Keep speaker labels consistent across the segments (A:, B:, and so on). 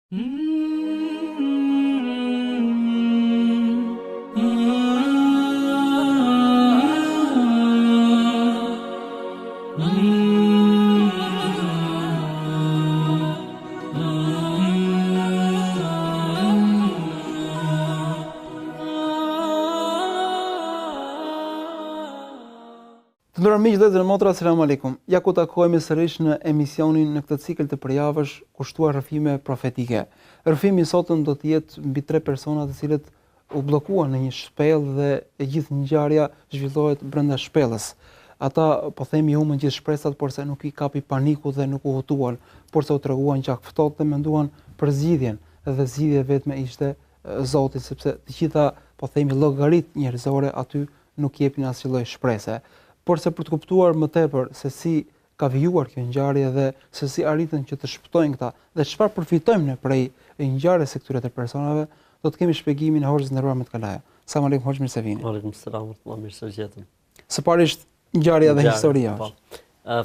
A: Të nderuar miq dhe motra, selam aleikum. Ja ku takohemi sërish në emisionin në këtë cikël të përjavësh kushtuar rrëfime profetike. Rrëfimi i sotëm do të jetë mbi 3 persona të cilët u bllokuan në një shpellë dhe e gjithë ngjarja zhvillohet brenda shpellës. Ata po themi humbën gjithë shpresat, por se nuk i kapi paniku dhe nuk u hutuan, por se u treguan gjak ftohtë dhe menduan për zgjidhjen, dhe zgjidhja vetme ishte Zoti, sepse të gjitha po themi llogarit njerëzore aty nuk jepin asnjë lloj shprese. Por se për të kuptuar më tepër se si ka vijuar kjo ngjarje dhe se si arritën që të shpëtojnë këta dhe çfarë përfitojmë ne prej ngjarjes së këtyre të personave, do të kemi shpjegimin e Hoxhës nderuar Ahmet Kalaja. Selam aleikum Hoxh, mirë se vini.
B: Aleikum selam, mirë se jeni.
A: Së parisht ngjarja dhe historia.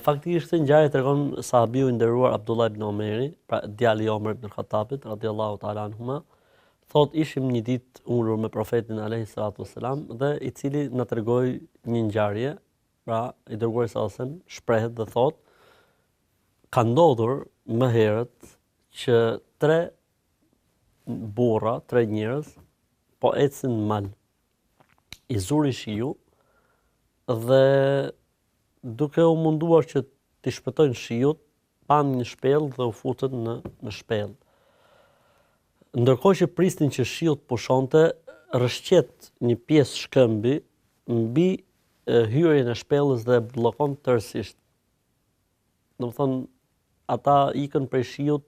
B: Faktikisht ngjarja tregon sahabiu i nderuar Abdullah ibn Omeri, pra djali i Omer ibn Khattabit radhiyallahu ta'ala anhuma, thot ishim një ditë ulur me profetin alayhi salatu wasalam dhe i cili na tregoi një ngjarje. Pra, i dërguari sallallahu alajhi wasallam shprehet dhe thot, ka ndodhur më herët që 3 burra, 3 njerëz po ecën mal. I zuri shiu dhe duke u munduar që t'i shpëtojnë shiut, pan një shpellë dhe u futën në shpellë. Ndërkohë që prisnin që shiu të pushonte, rrëshqet një pjesë shkëmbi mbi hyrjen e shpellës dhe bllokon tërësisht. Domethënë ata ikën prej shiut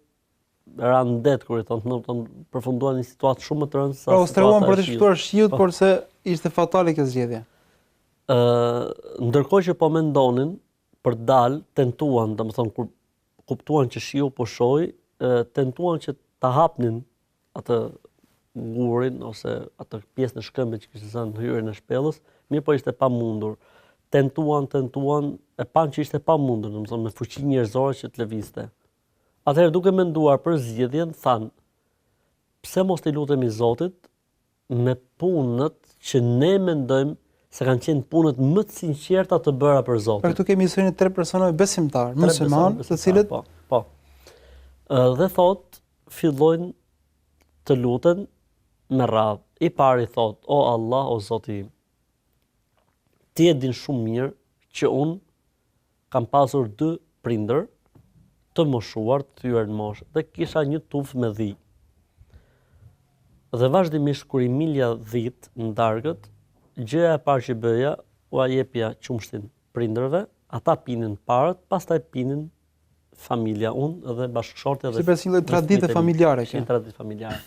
B: ran det kur i thonë, domethënë përfunduan një situatë shumë më të rëndë sa.
A: Pra u strehuan për të shpëtuar shiut, por se ishte fatale kjo zgjedhje.
B: Ndërkohë që po mendonin për të dalë, tentuan, domethënë kur kuptuan që shiu po shoi, tentuan që ta hapnin atë ngurin ose atë pjesën e shkëmbit që kishte zënë hyrjen e shpellës. Mirë po ishte pamundur. Tentuan, e pan që ishte pamundur, domethënë me fuqi njerëzore që të lëvizte. Atëherë duke menduar për zgjedhjen, thanë, pse mos i lutemi Zotit me punët që ne mendojmë se kanë qenë punët më të sinqerta të bëra për Zotin.
A: Pra këtu kemi historinë e 3 personave besimtar, musliman, të cilët
B: po. Dhe thot, fillojnë të luten me radhë. I pari thot, o Allah, o Zoti im, ti e din shumë mirë që unë kam pasur 2 prindër të moshuar, të hyrë në moshë, dhe kisha një tufë me dhi. Dhe vazhdimisht kur i milja dhit në darkët, gjëja e parë që bëja, u jepja qumshtin prindërve, ata pinin parët, pastaj pinin familja unë dhe bashkëshortja dhe
A: si një traditë familjare kjo.
B: Një traditë familjare.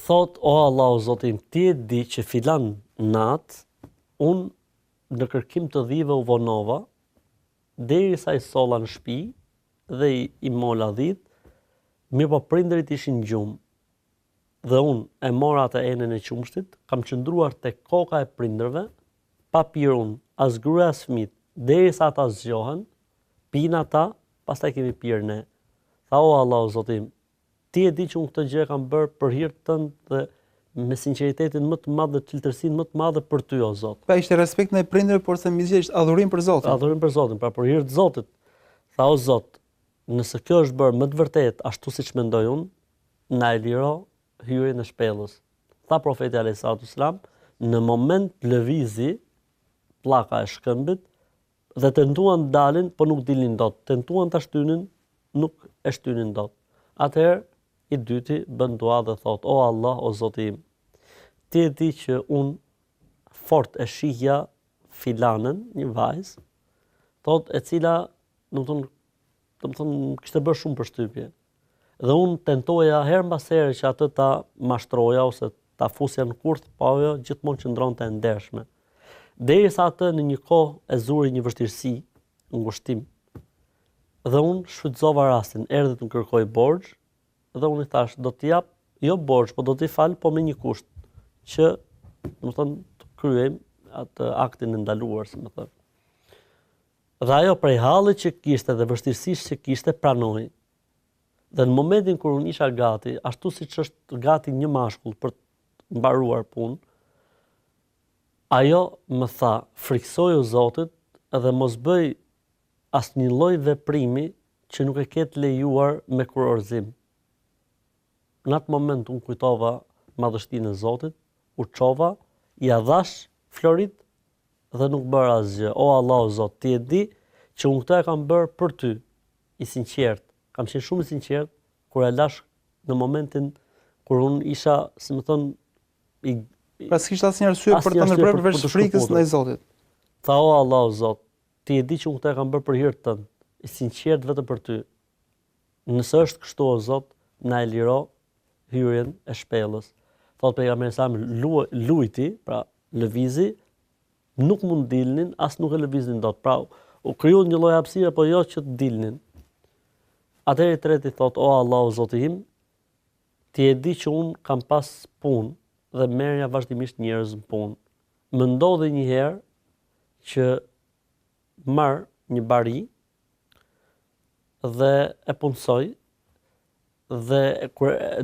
B: Thot, o Allah, o Zotim, ti e di që filan natë, unë në kërkim të dhive u vonova, derisa i solla në shtëpi dhe i mola dhit, mirë po prindërit ishin gjumë. Dhe unë e mora atë enën e qumshtit, kam qëndruar te koka e prindërve, pa pirë unë, as gruaja as fëmijët, derisa ata zgjohen, pinë ata, pastaj kemi pirë ne. Tha, o Allah, o Zotim, ti e di që unë këtë gjë kam bërë për hir tënd dhe me sinqeritetin më të madh dhe çeltërsinë më të madhe për ty o Zot.
A: Pra ishte respekt ndaj prindërve, por se mizë ishte adhurim për Zotin.
B: Adhurim për Zotin, pra për hir të Zotit. Tha, o Zot, nëse kjo është bërë më të vërtetë ashtu siç mendoj unë, na e liro hyrjen e shpellës. Tha profeti alayhis salatu sallam, në moment lëvizi pllaka e shkëmbit dhe tentuan të dalin, po nuk dilnin dot. Tentuan ta shtynin, nuk e shtynin dot. Atëherë i dyti bën dua dhe thot, o Allah, o Zoti im, ti e di që unë fort e shihja filanën, një vajzë, thot e cila, domethënë kishte bërë shumë përshtypje. Dhe unë tentoja her mbas here që atë ta mashtroja ose ta fusja në kurth, po ajo gjithmonë qëndronte e ndershme. Derisa atë në një kohë e zuri një vështirësi, ngushtim. Dhe unë shfrytëzova rastin, erdhi të më kërkoi borxh, dhe unë i thash, do t'i jap jo borxh, po do t'i fal, po me një kusht, që, domethënë, të kryejmë atë aktin e ndaluar, si më thënë. Dhe ajo prej hallit që kishte dhe vështirësisht që kishte pranoi. Dhe në momentin kur unë isha gati, ashtu siç është gati një mashkull për të mbaruar punë, ajo më tha, friksoju Zotit edhe mos bëj asnjë lloj veprimi që nuk e ketë lejuar me kurorëzim. Në atë moment unë kujtova madhështinë e Zotit, u çova, ja dhash florit dhe nuk bëra asgjë. O Allah o Zot, ti e di që unë këtë e kam bërë për ty, i sinqert. Kam qenë shumë i sinqert kur e lash në momentin kur unë isha, si më thon,
A: pra s'kishte asnjë arsye për të ndërprerë përveç frikës ndaj Zotit.
B: Tha o Allah o Zot, ti e di që unë këtë e kam bërë për hir tënd, i sinqert vetëm për ty. Nëse është kështu o Zot, na e liro hyrjen e shpellës. Thot pejgamberi sa lujti, pra lëvizi, nuk mund dilnin, as nuk e lëviznin dot. Pra u kriju një lloj hapësire, po jo që të dilnin. Atëherë i treti thot, o Allah o Zoti im, ti e di që unë kam pas punë dhe merrja vazhdimisht njerëz në punë. Më ndodhi një herë që marr një bari dhe e punësoj dhe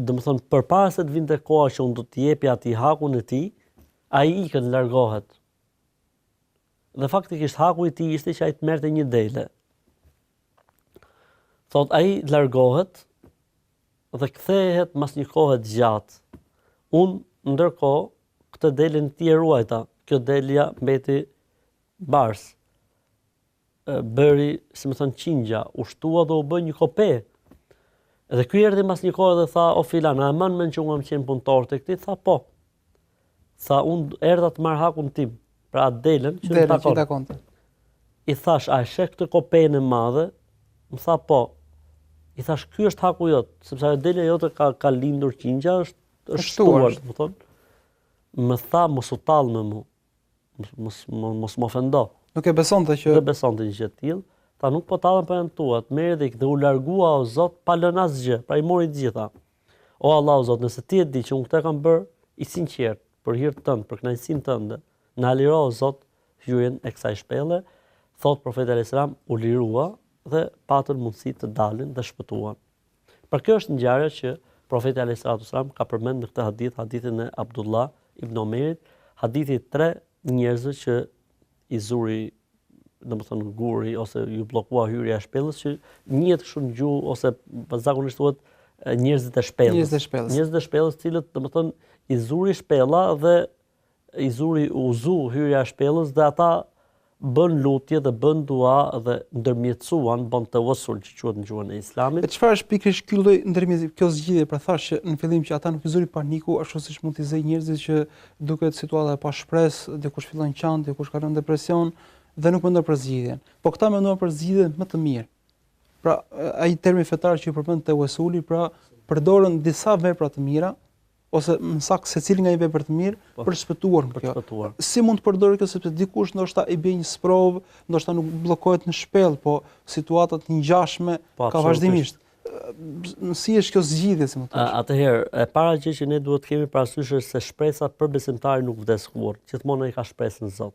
B: domethënë përpara se të vinte koha që unë do t'i jepja atij hakun e tij, ai ikën, largohet. Dhe faktikisht haku i tij ishte që ai të merrte një dele. Thot ai largohet dhe kthehet mas një kohe të gjatë. Unë ndërkohë këtë delën ti e ruajta. Kjo delja mbeti bars. Bëri, si më thon, qingja, ushtua dhe u bë një kope. Edhe ky erdhi mas një kohe dhe tha, o filan, a e mban mend që unë kam qenë punëtor tek ti? Tha po. Tha unë erdha të marr hakun tim, pra atë delën që më takonte. I thash, a e sheh këtë kopen e madhe? Më tha po. I thash, ky është haku jot, sepse ajo delja jote ka lindur qingja, është shtuar, më thon. Më tha mos u tall me mua. Mos më ofendo.
A: Nuk e besonte që
B: Nuk e besonte një gjë të tillë. Tha nuk po tallem për anë tuat, merri dhe u largua o Zot pa lënë asgjë, pra i mori të gjitha. O Allah o Zot, nëse ti e di që unë këtë kam bërë i sinqert për hir tënd, për kënaqësinë tënde, na liro o Zot hyrjen e kësaj shpelle. Thot profeti alayhis salam u lirua dhe patën mundësi të dalin dhe shpëtuan. Për kjo është ngjarja që profeti alayhis salam ka përmendur në këtë hadith, hadithin e Abdullah ibn Omerit, hadithi 3 njerëzve që i zuri, domethënë guri ose ju bllokua hyrja e shpellës, që njihet kështu në gjuhë ose zakonisht thuhet njerëzit e shpellës. Njerëzit e shpellës, të cilët domethënë i zuri shpella dhe i zuri uzu hyrja e shpellës dhe ata bën lutje dhe bën dua dhe ndërmjetësuan, bën tawassul që quhet në gjuhën e Islamit.
A: E çfarë është pikërisht ky lloj ndërmjetësimi, kjo zgjidhje, pra thash që në fillim që ata nuk i zuri paniku, ashtu siç mund t'i zëjë njerëzit që duket situata e pa shpresë, dikush fillon qan, dikush ka rënë depresion dhe nuk mendon për zgjidhjen. Po këta menduan për zgjidhjen më të mirë. Pra ai termi fetar që i përmend tawassuli, pra përdorën disa vepra të mira ose më saktë secili nga një vepër të mirë për shpëtuar kjo. Si mund të përdorë kjo, sepse dikush ndoshta i bën një sprov, ndoshta nuk bllokohet në shpellë, po situata të ngjashme ka vazhdimisht. Si është kjo zgjidhje, si më thua?
B: Atëherë, e para gjë që ne duhet të kemi parasysh është se shpresa për besimtarin nuk vdes kurrë. Gjithmonë ai ka shpresën në Zot.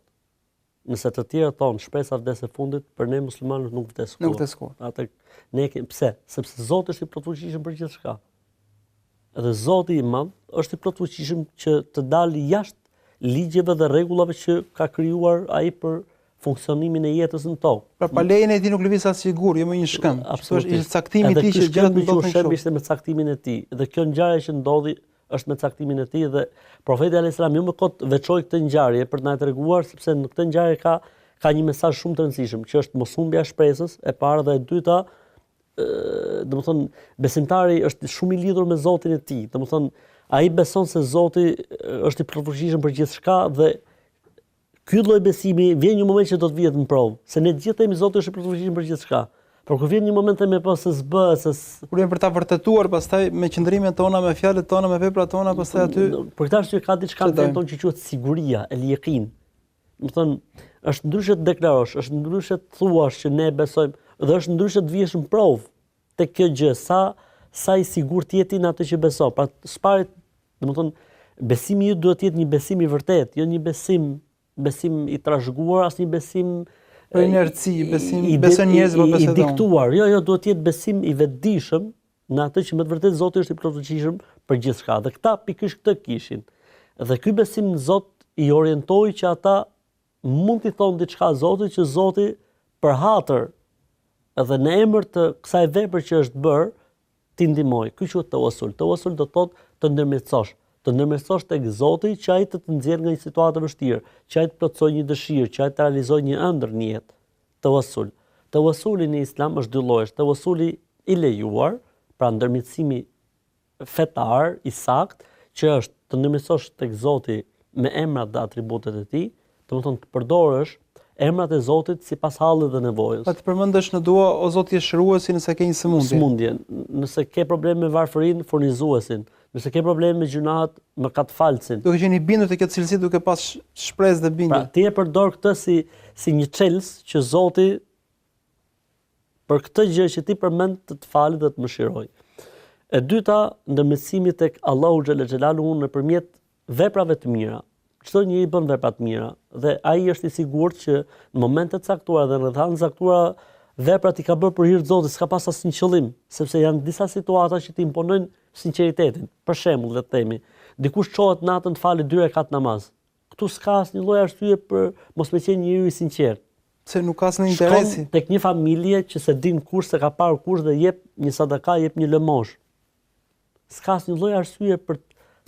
B: Nëse të tjerë thonë shpresa vdes e fundit, për ne muslimanët nuk vdes kurrë.
A: Nuk vdes kurrë.
B: Atë ne pse? Sepse Zoti është i plotfuqishëm për gjithçka. Edhe Zoti i Madh është i plotfuqishëm që të dalë jashtë ligjeve dhe rregullave që ka krijuar ai për funksionimin e jetës në tokë.
A: Pra pa lejen e tij nuk lëviz as sigur, jo më një shkëm. Është caktimi i tij që gjërat ndodhin kështu.
B: Ishte me caktimin e tij. Dhe kjo ngjarje që ndodhi është me caktimin e tij dhe profeti alayhis salam jo më kot veçoi këtë ngjarje për të na treguar, sepse në këtë ngjarje ka një mesazh shumë të rëndësishëm, që është moshumbja e shpresës, e para dhe e dyta, domethënë besimtari është shumë i lidhur me Zotin e tij. Domethënë ai beson se Zoti është i plotfuqishëm për gjithçka dhe ky lloj besimi vjen një moment që do të vihet në provë, se ne gjithë themi Zoti është i plotfuqishëm për gjithçka. Por kur vjen një moment themi po se s'bë,
A: kur vjen për ta vërtetuar, pastaj me qëndrimet tona, me fjalët tona, me veprat tona, pastaj aty
B: për këtë arsye ka diçka në tonë që quhet siguria, el yaqin. Domethënë është ndryshe të deklarosh, është ndryshe të thuash që ne besojmë, dhe është ndryshe të vjesh në provë tek kjo gjë, sa i sigurt je ti në atë që beson. Pra s'paret, domethënë besimi ju duhet të jetë një besim i vërtet, jo një besim i trashëguar, as një besim
A: për inerci, beson njerëzve pa besim.
B: I diktuar. Jo, duhet të jetë besim i vetëdijshëm, në atë që me të vërtetë Zoti është i plotëfuqishëm për gjithçka. Dhe këta pikërisht këtë kishin. Dhe ky besim në Zot i orientoi që ata mund t'i thonë diçka Zotit që Zoti për hatër edhe në emër të kësaj vepre që është bërë ti ndihmoj. Ky quhet tawassul. Tawassul do të thotë të ndërmjetësosh tek Zoti që ai të nxjerrë nga një situatë e vështirë, që ai të plotësojë një dëshirë, që ai të realizojë një ëndër në jetë. Tawassul. Tawassuli në Islam është dy llojesh. Tawassuli i lejuar, pra ndërmjetësimi fetar i saktë, që është të ndërmjetësosh tek Zoti me emrat dhe atributet e tij, domethënë të përdorësh emrat e Zotit sipas hallit dhe nevojës.
A: Pa të përmendesh në dua o Zoti shëruesi nëse ke një sëmundje.
B: Nëse ke probleme me varfërinë, furnizuesin. Nëse ke probleme me gjunahet, mëkatfalsin.
A: Duke qenë i bindur te këtë cilësi, duke pas shpresë dhe bindje.
B: Pra ti e përdor këtë si një çelës që Zoti për këtë gjë që ti përmend të falit dhe të mëshiroj. E dyta, ndërmjetësimi tek Allahu xhalla xhelaluhu nëpërmjet veprave të mira. Çdo njeri bën vepra të mira dhe ai është i sigurt që në momente të caktuara dhe në rrethana të caktuara veprat i ka bërë për hir të Zotit, s'ka pas asnjë qëllim, sepse janë disa situata që të imponojnë sinqeritetin. Për shembull, le të themi, dikush çohet natën të falë 2 rekat namaz. Ktu s'ka asnjë lloj arsye për mos me qenë njeriu i sinqert.
A: Pse nuk ka asnjë interesi.
B: Tek një familje që se din kush se ka parë kush dhe jep një sadaka, jep një lëmosh. S'ka asnjë lloj arsye për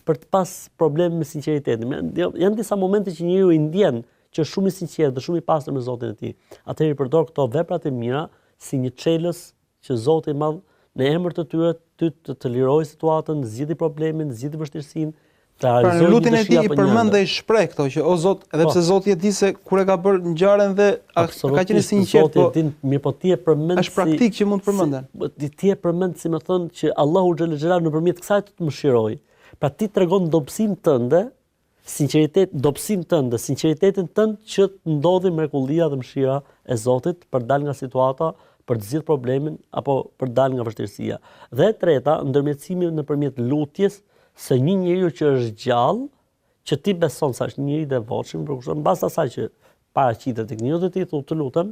B: të pas probleme me sinqeritetin. Janë disa momente që njeriu i ndjen që është shumë i sinqert dhe shumë i pastër me Zotin e tij. Atëherë i përdor këto veprat e mira si një çelës që Zoti i Madh në emër të tyre të lirojë situatën, zgjidhë problemin, zgjidhë vështirësinë.
A: Pra në lutjen e tij i përmend dhe i shpreh këto që o Zot, edhe pse Zoti e di se kur e ka bërë ngjarjen dhe ka qenë sinqert, po
B: Zoti e din, mirë po ti e përmend
A: është praktik që mund të përmenden.
B: Ti e përmend si më thon që Allahu xhalla xhelal nëpërmjet kësaj të mëshiroj. Pra ti tregon dobësinë tënde, sinqeritetin tënd që të ndodhi mrekullia dhe mëshira e Zotit për dal nga situata, për të zgjidhur problemin apo për dal nga vështirësia. Dhe e treta, ndërmjetësimi nëpërmjet lutjes se një njeriu që është gjallë, që ti beson se është një njeri i devotshëm, për mbas asaj që paraqitet tek njeriu ti thotë të lutem,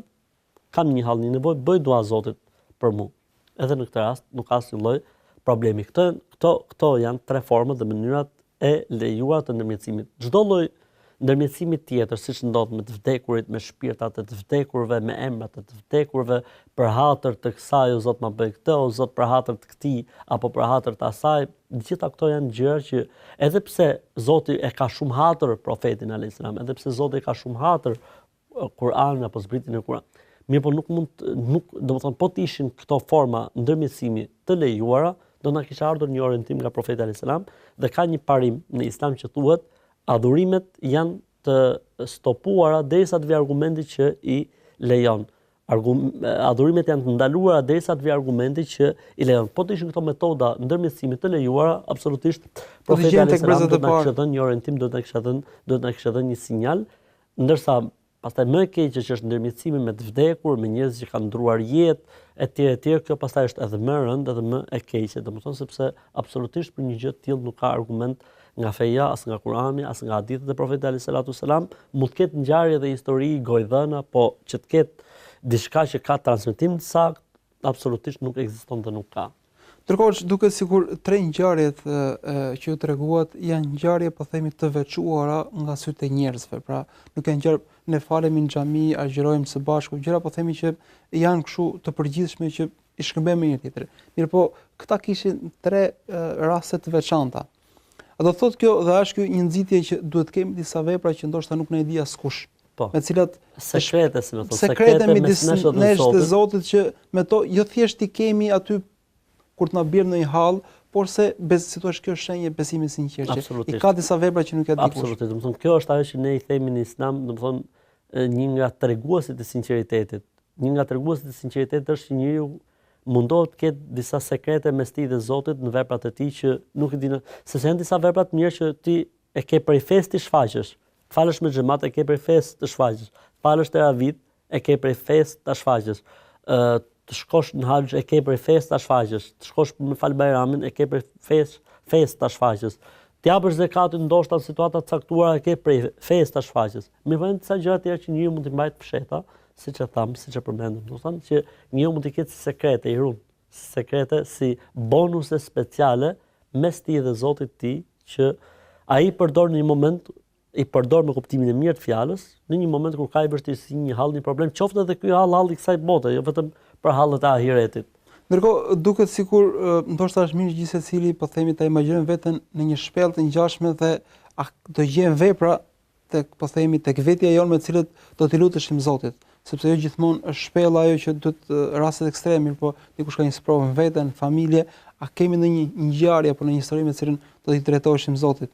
B: kam një hall, një nevojë, bëj dua Zotit për mua. Edhe në këtë rast nuk ka asnjë lloj problemi. Këto janë 3 format dhe mënyrat e lejuara të ndërmjetësimit. Çdo lloj ndërmjetësimi tjetër, siç ndodh me të vdekurit, me shpirtat e të vdekurve, me emrat e të vdekurve, për hatër të kësaj o Zot ma bëj këtë, o Zot për hatër të këtij apo për hatër të asaj, gjitha këto janë gjëra që edhe pse Zoti e ka shumë hatër profetin alayhis salam, edhe pse Zoti e ka shumë hatër Kur'anin apo zbritjen e Kur'anit, mirë po domethënë po të ishin këto forma ndërmjetësimi të lejuara, do na kishte ardhur një orientim nga profeti alayhis salam dhe ka një parim në Islam që thuhet adhurimet janë të stopuara derisa të vi argumenti që i lejon. Adhurimet janë të ndaluara derisa të vi argumenti që i lejon. Po të ishin këto metoda ndërmjetësimi të lejuara, absolutisht profeti alayhis salam do të na kishte dhënë një orientim, do të na kishte dhënë një sinjal, ndërsa pastaj më e keqe që është ndërmjetësimi me të vdekur, me njerëz që kanë ndruar jetë etj, kjo pastaj është edhe më e rëndë edhe më e keqe, domethënë sepse absolutisht për një gjë të tillë nuk ka argument nga feja, as nga Kurani, as nga hadithet e profetit alayhis salam, mund të ketë ngjarje dhe histori gojdhëna, po që të ketë diçka që ka transmetim të saktë, absolutisht nuk ekziston dhe nuk ka.
A: Ndërkohë duket sikur 3 ngjarjet që ju treguat janë ngjarje po themi të veçuara nga sytë e njerëzve. Pra nuk janë ngjarje ne falemi në xhami, agjërojmë së bashku, gjëra po themi që janë kështu të përgjithshme që i shkëmbejmë me një tjetrin. Mirë po, këta kishin 3 raste të veçanta. A do thotë kjo dhe është kjo një nxitje që duhet të kemi disa vepra që ndoshta nuk na i di askush.
B: Po.
A: Me cilat
B: sekrete, si më thon,
A: sekrete midis nesh të Zotit që me to jo thjesht i kemi aty kur të na bjerë në një hall, por se si thua kjo është shenjë besimi sinqert. I ka disa vepra që nuk ja di kush.
B: Absolutisht, domethënë kjo është ajo që ne i themi në Islam, domethënë një nga treguesit e sinqeritetit. Një nga treguesit e sinqeritetit është që njeriu mundohet të ketë disa sekrete mes tij dhe Zotit në veprat e tij që nuk i dinë, sepse janë disa vepra të mira që ti e ke prej fesë të shfaqësh. Falësh me xhamat e ke prej fesë të shfaqësh. Falësh teravit e ke prej fesë të shfaqësh. Të shkosh në haxh e ke prej fesë ta shfaqësh, të shkosh me fal Bajramin e ke prej fesë ta shfaqësh. Të japësh zakatin ndoshta në situata të caktuara e ke prej fesë ta shfaqësh. Me vend disa gjëra të tjera që njeriu mund të mbajë fshehta, siç e tham, siç e përmendëm, do të thonë që njeriu mund të ketë sekrete i rrugë, sekrete, si bonuse speciale mes ti dhe Zotit ti, që ai përdor në një moment, i përdor me kuptimin e mirë të fjalës, në një moment kur ka i vështirësi, një hall, një problem, qoftë edhe ky hall i kësaj bote, jo vetëm për hallet e ahiretit.
A: Ndërkohë duket sikur ndoshta është mirë gjithë secili po themi ta imagjinojmë veten në një shpellë të ngjashme dhe do gjejmë vepra tek po themi tek vetja jonë me të cilët do t'i luteshim Zotit, sepse jo gjithmonë është shpella ajo që duhet rastet ekstreme, por dikush ka një sprovë në veten, në familje, a kemi ndonjë ngjarje apo në një histori me të cilën do t'i drejtoheshim Zotit?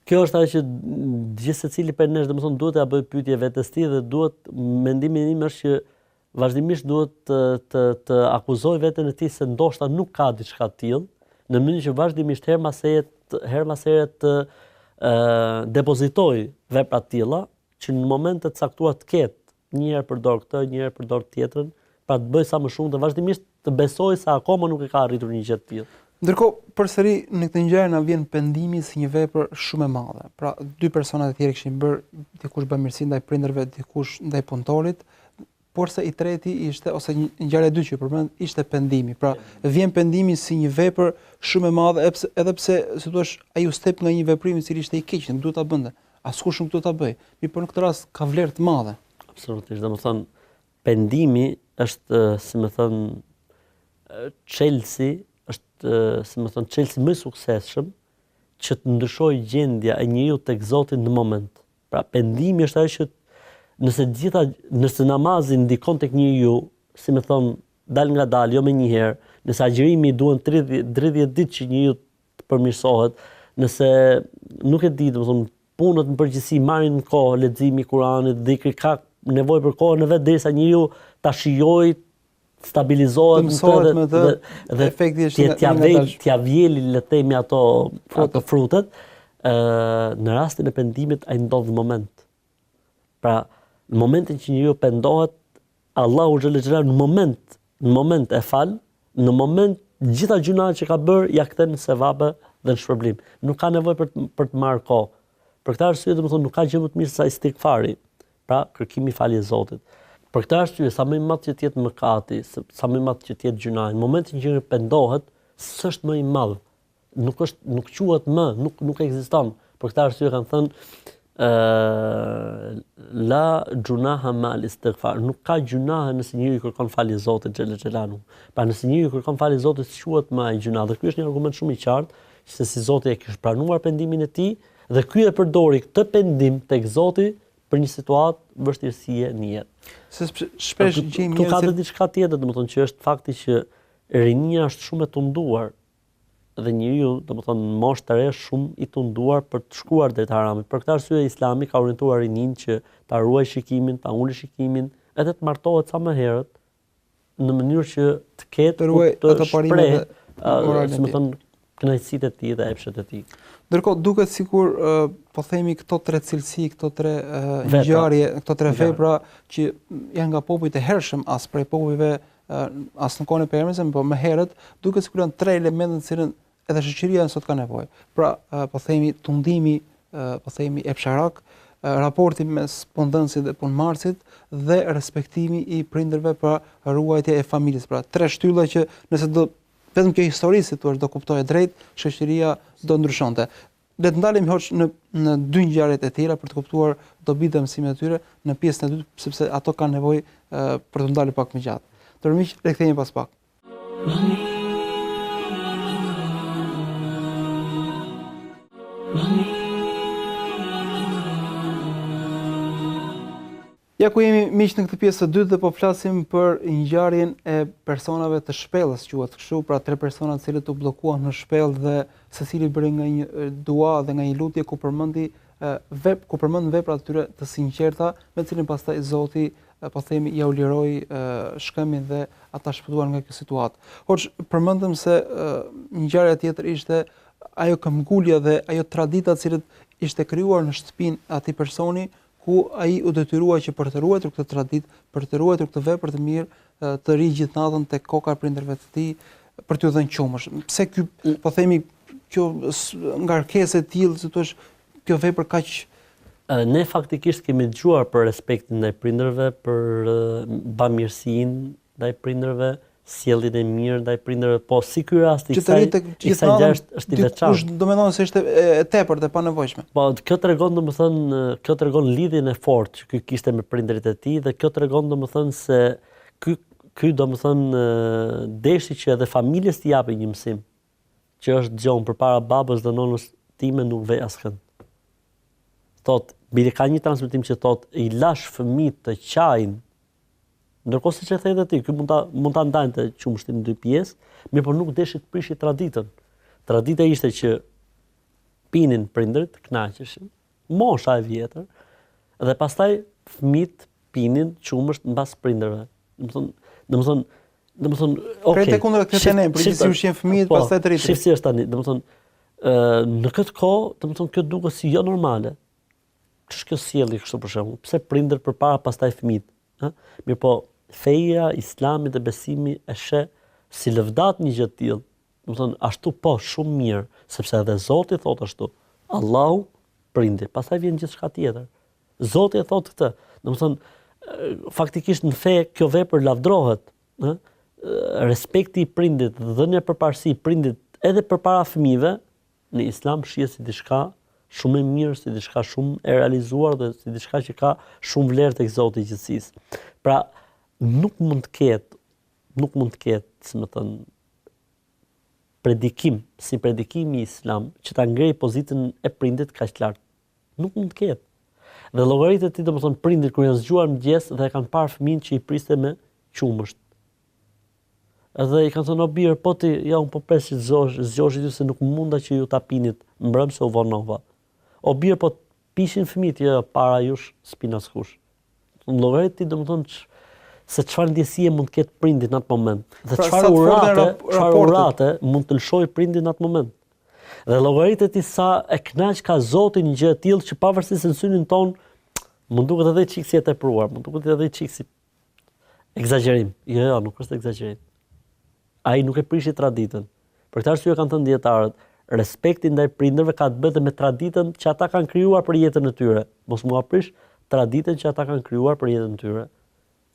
B: Kjo është ajo që gjithë secili prej nesh, domethënë duhet ta bëj pyetje vetes tij dhe duhet mendimi im është që vazhdimisht duhet të akuzoj veten e tij se ndoshta nuk ka diçka të tillë, në mënyrë që vazhdimisht her mas here të depozitoj vepra të tilla që në momente të caktuara të ketë një herë përdor këtë, një herë përdor tjetrën, pra të bëj sa më shumë dhe vazhdimisht të besoj se akoma nuk e ka arritur një gjë të tillë.
A: Ndërkohë, përsëri në këtë ngjarje na vjen pendimi si një vepër shumë e madhe. Pra, dy persona të tjerë kishin bërë, dikush bën mirësi ndaj prindërve, dikush ndaj punëtorit, por se i treti ishte ose një ngjarje e dytë që përmend ishte pendimi. Pra, vjen pendimi si një vepër shumë e madhe, edhe pse si thua ai u step nga një veprim i cili ishte i keq, nuk duhet ta bënte. Askush nuk duhet ta bëj. Por në këtë rast ka vlerë të madhe.
B: Absolutisht, domethënë pendimi është, si më thon, çelësi, është, si më thon, çelësi më i suksesshëm që të ndryshojë gjendja e njeriu tek Zoti në moment. Pra pendimi është ajo që nëse namazi ndikon tek njeriu, si më thon, dal nga dal, jo më një herë, nëse agjërimi duhen 30 ditë që njeriu të përmirësohet, nëse nuk e di, domethënë punët në përgjithësi marrin kohë, leximi i Kuranit, dhikri ka nevojë për kohë në vetë derisa njeriu ta shijojë, stabilizohet
A: dhe efekti është
B: t'ia vjeli le të themi ato frutet, në rastin e pendimit ai ndodh në moment. Pra, në momentin që njeriu pendohet, Allahu xhallahu xhallahu në moment e fal, në moment gjitha gjunat që ka bërë ja kthen në sevabe dhe në shpërblim. Nuk ka nevojë për të marrë kohë. Për këtë arsye domethënë nuk ka gjë më të mirë se istighfari. Pra, kërkimi falje Zotit. Për këtë arsye sa më i madh që të jetë mëkati, sa më i madh që të jetë gjunaji, në momentin që njeriu pendohet, s'është më i madh. Nuk quhet më, nuk ekziston. Për këtë arsye kanë thënë la gjunaha mal istighfar. Nuk ka gjunahe nëse njeriu kërkon falje Zotit xhelal xhelanu. Pra nëse njeriu kërkon falje Zotit, quhet më ai gjuna. Dhe ky është një argument shumë i qartë se si Zoti e kishte pranuar pendimin e tij dhe ky e përdori këtë pendim tek Zoti për një situatë vështirësie në jetë.
A: Se shpesh gjejmë
B: tu ka diçka tjetër, domethënë që është fakti që rinia është shumë e tunduar dhe njeriu, domethënë moshë të re shumë i tunduar për të shkuar drejt haramit. Për këtë arsye Islami ka orientuar rinin që ta ruajë shikimin, ta ulë shikimin, edhe të martohet sa më herët në mënyrë që të ketë
A: ato parimet,
B: si më thon, kënaqësitë e tij dhe epshet e tij.
A: Ndërkohë duket sikur po themi këto tre cilësi, këto tre ngjarje, këto tre vepra që janë nga popujt e hershëm, as prej popujve as në kohën e Pejgamberit, por më herët duket sikur janë tre elemente të cilën edhe shoqëria sot ka nevojë. Pra, po themi tundimi, po themi epsharak, raporti mes punëdhënësit dhe punëmarrësit dhe respektimi i prindërve për ruajtje e familjes. Pra, tre shtylla që nëse do vetëm kjo histori si thua do kuptohej drejt, shoqëria do ndryshonte. Le të ndalemi hoç në dy ngjarjet e tjera për të kuptuar dobitë dhe mësimet e tyre në pjesën e dytë, sepse ato kanë nevojë për të ndalur pak më gjatë. Tërmiq, rikthehemi pas pak. Ja ku jemi miq në këtë pjesë të dytë dhe po flasim për ngjarjen e personave të shpellës, quhet kështu, pra tre persona të cilët u bllokuan në shpellë dhe secili bëri nga një dua dhe nga një lutje ku përmend veprat e tyre të sinqerta, me të cilin pastaj Zoti po themi ja u liroi shkëmbin dhe ata shpëtuan nga kjo situatë. Hoç përmendëm se ngjarja tjetër ishte ajo këmbgulja dhe ajo tradita e cilët ishte krijuar në shtëpinë e atij personi, ku ai u detyrua që për të ruajtur këtë traditë, për të ruajtur këtë vepër të mirë, të ri gjithë natën tek koka e prindërve të tij, për t'u dhënë qumësh. Pse ky, po themi, kjo ngarkesë e tillë, si thua, kjo vepër kaq.
B: Ne faktikisht kemi dëgjuar për respektin ndaj prindërve, për bamirësinë ndaj prindërve, sjelljen e mirë ndaj prindërve, po si ky rast i
A: Që të
B: kësaj
A: rritë
B: kësaj gjë është i veçantë.
A: Domethënë se ishte e tepërt e panevojshme.
B: Po kjo tregon domethënë, kjo tregon lidhjen e fortë që ky kishte me prindërit e tij dhe kjo tregon domethënë se ky domethënë deshi që edhe familjes t'i japë një mësim, që është gjon përpara babës dhe nonës time nuk vej askënd. Thot, bile ka një transmetim që thot i lash fëmijët të qajin. Ndërkohë siç e thënë ti, ky mund ta ndajnë qumshtin në dy pjesë, mirë por nuk deshi të prishi traditën. Tradita ishte që pinin prindërit, kënaqeshin, mosha e vjetër, dhe pastaj fëmijët pinin qumësht mbas prindërve. Domethënë, okay.
A: Krejt e kundër këtë ne, për si ushqen fëmijët pastaj të rritur.
B: Shif si është tani, në këtë kohë, domethënë kjo duket si jo normale. Ç'është kjo sjellje kështu për shembull? Pse prindër përpara pastaj fëmijët? Mirë po, feja, Islami dhe besimi e sheh si lëvdat një gjë të tillë. Domethënë ashtu po shumë mirë, sepse edhe Zoti thotë ashtu. Allahu prindi, pastaj vjen gjithçka tjetër. Zoti e thotë këtë. Domethënë faktikisht në fe kjo vepër lavdrohet, respekti i prindit, dhënia përparësi prindit edhe përpara fëmijëve në Islam shihet si diçka shumë e mirë, si diçka shumë e realizuar dhe si diçka që ka shumë vlerë tek Zoti i gjithësisë. Pra nuk mund të ketë, si më thënë, predikim, si predikimi i Islam, që ta ngrejë pozitën e prindit kaq lart. Nuk mund të ketë. Dhe llogaritë e tij domethënë prindit kur janë zgjuar mëngjes dhe kanë parë fëmijën që i priste me qumësht. Edhe i kanë thënë o birë, po ti, ja unë po pres që zgjoheshit ju se nuk munda që ju ta pinit mbrëm se u vonova. O birë, po pishin fëmijët, ja para jush s'pin askush. Në llogaritë ti domethënë se çfarë ndjesie mund të ketë prindi në atë moment. Dhe çfarë urate mund të lëshojë prindi në atë moment. Dhe llogaritë ti sa e kënaq ka Zoti një gjë e tillë që pavarësisht se në synin ton mund duket edhe çik si e tepruar, mund duket edhe çik si egzagerim. Jo, nuk është egzagerim. Ai nuk e prishi traditën. Për këtë arsye kanë thënë dietarët, respekti ndaj prindërve ka të bëjë me traditën që ata kanë krijuar për jetën e tyre. Mos mua prish traditën që ata kanë krijuar për jetën e tyre.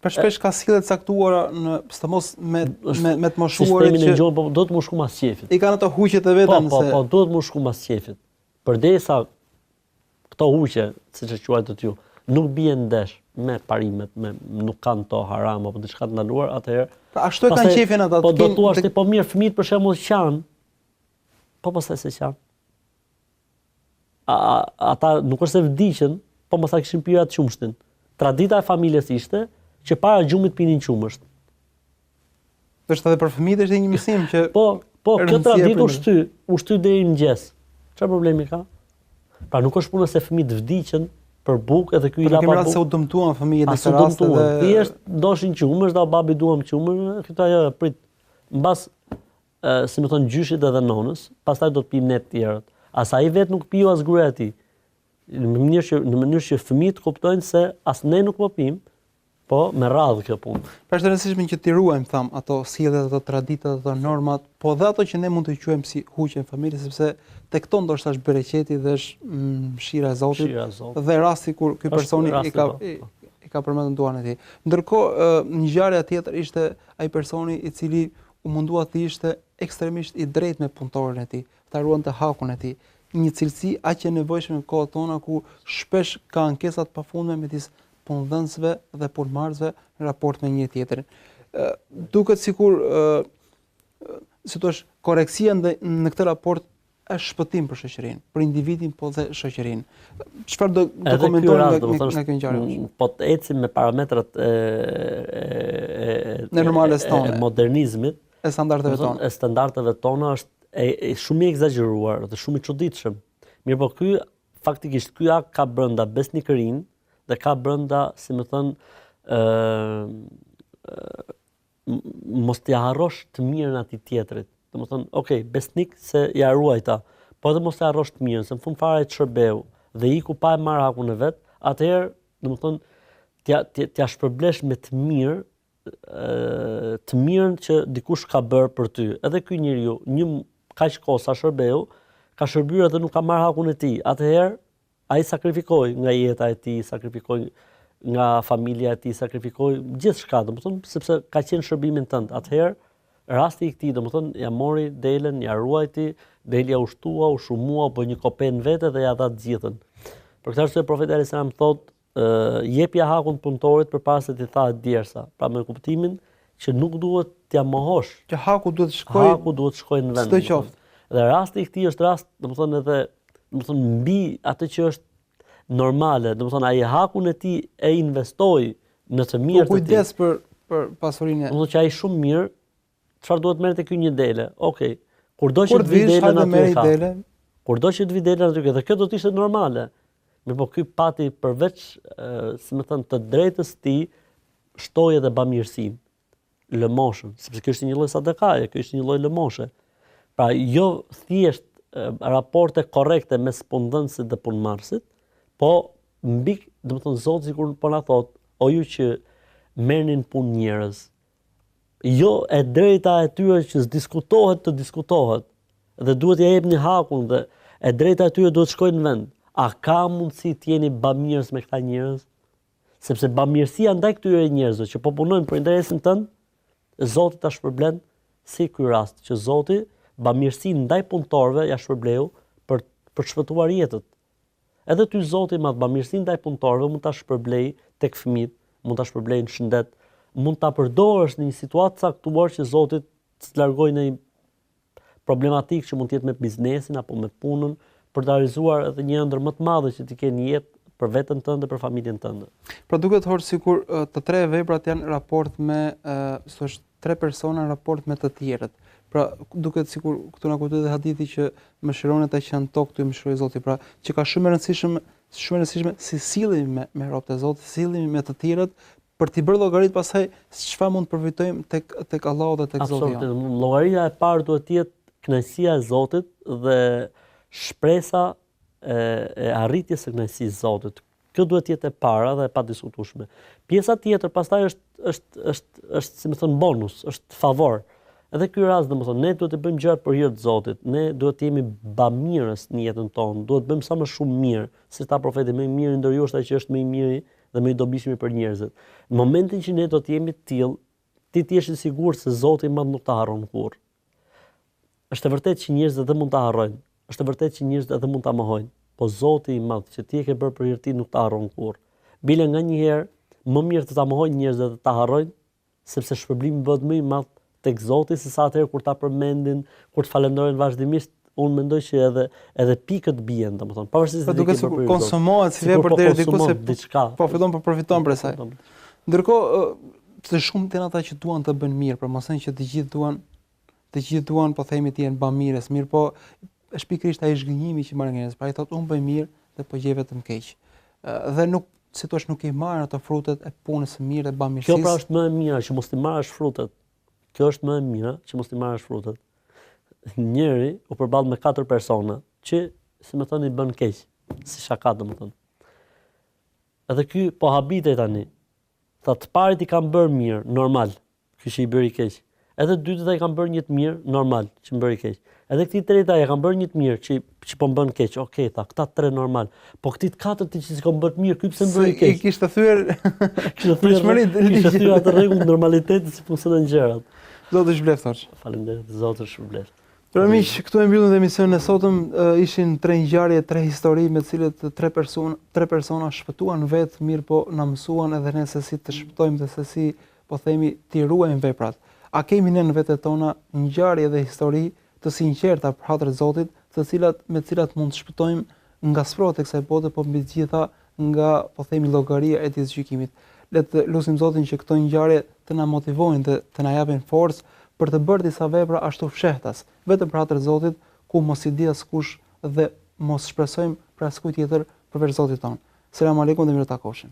A: Për shpesh ka sjellje të caktuara në sidomos me të moshuarit
B: që po do të mushku mas qefit.
A: I kanë ato huqet e veta
B: Po do të mushku mas qefit. Përderisa këto huqe, siç e quajtë të ju, nuk bien ndesh me parimet, nuk kanë to haram apo diçka të ndaluar, atëherë
A: pra ashtu e kanë qefin ata.
B: Po do thua se po mirë fëmijët për shembull qan. Po pastaj se qan. Ata nuk është se vdiqën, po mos ta kishin pirë atë qumshtin. Tradita e familjes ishte që para gjumit pinin qumësht.
A: Është edhe për fëmijët është një mësim që
B: po kjo traditë u shty deri në mëngjes. Çfarë problemi ka? Pra nuk është puna se fëmijët vdiqën për bukë edhe ky i la pa bukë.
A: Se u dëmtuan fëmijët në këtë rast
B: edhe thjesht doshin qumësht, da babi duam qumësht, këta ajo prit mbas si më thon gjyshit edhe nonës, pastaj do të pim ne të tjerët. As ai vet nuk piu as gruaja e tij. Në mënyrë që fëmijët kuptojnë se as ne nuk po pim, po me radhë kjo punë.
A: Pra është e rëndësishme që t'i ruajmë tham ato sjelljet, ato traditat, ato normat, po dhe ato që ne mund të quajmë si huqe në familje, sepse tek to ndoshta është bereqeti dhe është mëshira e Zotit dhe rasti kur ky personi i ka përmendur duan e tij. Ndërkohë një ngjarje tjetër ishte ai personi i cili u mundua të ishte ekstremisht i drejtë me punëtorin e tij, ta ruante hakun e tij. Një cilësi aq e nevojshme në kohët tona ku shpesh ka ankesa të pafundme midis punëdhënësve dhe punëmarrësve në raport me një tjetrin. Duket sikur si thua korreksia në këtë raport është shpëtim për shoqërinë, për individin po dhe shoqërinë. Çfarë do komentojmë nga kjo ngjarje?
B: Po të ecim me parametrat
A: normales tonë,
B: e modernizmit,
A: e
B: standardeve tona është shumë i egzageruar dhe shumë i çuditshëm. Mirë po ky faktikisht ky akt ka brenda besnikërinë dhe ka brenda, si më thënë, mos t'i harrosh të mirën atij tjetrit. Domethënë, okay, besnik se ja ruajta, po edhe mos t'i harrosh të mirën, se në fund fare të shërbeu dhe iku pa e marrë hakun e vet, atëherë, domethënë, t'ja shpërblesh me të mirën që dikush ka bërë për ty. Edhe ky njeriu, një kaq kohë sa shërbeu, ka shërbyer dhe nuk ka marrë hakun e tij. Atëherë ai sakrifikoi nga jeta e tij, sakrifikoi nga familja e tij, sakrifikoi gjithçka, domethënë sepse ka qenë shërbimin tënd. Atëherë rasti I këtij, domethënë ja mori delën, ja ruajti, deli ja ushtua, u shumua, bë një kopen vete dhe ja dha të gjithën. Për këtë arsye profeti alayhis salam thotë, jepja hakun punëtorit përpara se t'i tha djersa. Pra me kuptimin që nuk duhet t'ja mohosh.
A: Që haku duhet të shkojë
B: në vend. Dhe rasti I këtij është rast, domethënë edhe, domethënë mbi atë që është normale, domethënë ai hakun e tij e investoi në të mirë të tij.
A: Kujdes për pasurinë.
B: Domethënë që ai shumë mirë, çfarë duhet merret te ky një dele? Okej. Kurdo që të vi delën aty. Kurdo që të vi delën aty, dhe kjo do të ishte normale. Mirë po ky pati përveç, si më thënë, të drejtës ti, shtoi edhe bamirësinë, lëmoshën, sepse kjo është një lloj sadakaje, kjo është një lloj lëmoshe. Pra jo thjesht raporte korrekte mes punëdhënësit dhe punëmarrësit, po mbi, domethënë Zoti sikur po na thotë, o ju që merrnin punë njerëz, jo e drejta e tyre që diskutohet të diskutohet, dhe duhet ja jepni hakun dhe e drejta e tyre duhet të shkojnë në vend. A ka mundësi të jeni bamirës me këta njerëz? Sepse bamirësia ndaj këtyre njerëzve që po punojnë për interesin tënd, Zoti ta shpërblen si ky rast, që Zoti bamirësinë ndaj punëtorëve ja shpërbleu për të shpëtuar jetët. Edhe ty Zoti me bamirësinë ndaj punëtorëve mund ta shpërblej tek fëmijët, mund ta shpërblej në shëndet, mund ta përdorësh në një situatë caktuar që Zoti të largojë në një problematikë që mund të jetë me biznesin apo me punën, për të realizuar edhe një ëndër më të madhe që ti ke në jetë për veten tënde, për familjen tënde.
A: Pra duket thotë sikur të tre veprat janë raport me, thosh, tre persona në raport me të tjerët. Pra duket sikur këtu na kujtohet hadithi që mëshironi ata që janë tokë, ty mëshiroj Zoti. Pra që ka shumë e rëndësishme si sillemi me robët e Zotit, sillemi me të tjerët për t'i bërë llogarit pastaj çfarë mund të përfitojmë tek Allahu dhe tek Zoti.
B: Absolutisht. Llogaria e parë duhet të jetë kënaqësia e Zotit dhe shpresa e arritjes së kënaqësisë Zotit. Kjo duhet të jetë e para dhe e padiskutueshme. Pjesa tjetër pastaj është si më thon bonus, është favor. Edhe ky rast domethënë ne duhet të bëjmë gjërat për hir të Zotit. Ne duhet të jemi bamirës në jetën tonë. Duhet të bëjmë sa më shumë mirë, si ta profeti më i miri ndër ju është ai që është më i miri dhe më i dobishmi për njerëzit. Në momentin që ne do të jemi të tillë, ti të jesh I sigurt se Zoti më nuk ta harron kurrë. Është e vërtetë që njerëzit edhe mund ta harrojnë. Është e vërtetë që njerëzit edhe mund ta mohojnë, po Zoti I madh që ti e ke bërë për hir të tij nuk ta harron kurrë. Bile nganjëherë më mirë të ta mohojnë njerëzit dhe të ta harrojnë, sepse shpërblimi bëhet më I madh tek Zoti se sa atëherë kur ta përmendin, kur të falenderojnë vazhdimisht. Unë mendoj që edhe pikët bien, domethënë, pavarësisht se
A: duket sikur konsumohet si vepër deri diku se
B: diçka.
A: Po përfiton prej saj. Ndërkohë të shumtë janë ata që duan të bëjnë mirë, por mos që të gjithë duan po themi të jenë bamirës, mirë po është pikërisht ai zhgënjimi që marrë njerëz. Pra I thotë unë bëj mirë dhe po gjej vetëm keq. Dhe nuk si thua nuk I marrin ato frutet e punës së mirë dhe bamirësisë.
B: Kjo pra është më e mira që mos I marrësh frutet. Kjo është më e mira që mos I marrësh frutet. Njëri u përball me 4 persona që, si më thoni, bën keq, si shaka domethënë. Edhe ky po habitej tani. Tha të parit I kanë bërë mirë, normal, ky që I bëri keq. Edhe të dytët ai kanë bërë një të mirë, normal, që më bëri keq. Edhe këtij treta ai kanë bërë një të mirë që po bën keq. Okej, tha, këta 3 normal. Po këtij të katërt që s'kan bërë mirë, ky pse më bëri keq?
A: I kishte thyer
B: kishte thyer atë rregull normalitetit si funksionojnë gjërat.
A: Zoti shpëlef thosh.
B: Faleminderit, Zoti shpëlef.
A: Pra miq, këtu e mbyllim emisionin e sotëm, ishin 3 ngjarje, 3 histori me të cilët 3 persona shpëtuan vetë, mirë po na mësuan edhe ne se si të shpëtojmë dhe se si po themi t'i ruajmë veprat. A kemi ne në vetët tona ngjarje dhe histori të sinqerta për hatër të Zotit, me të cilat mund të shpëtojmë nga sfrota e kësaj bote, po mbi të gjitha nga po themi llogaria e ditës së gjykimit. Le të lutim Zotin që këto ngjarje të na motivojnë dhe të na japin forcë për të bërë disa vepra ashtu fshehtas, vetëm për hatër të Zotit, ku mos I di askush dhe mos shpresojmë për askujt tjetër përveç Zotit ton. Selam aleikum dhe mirë takoshim.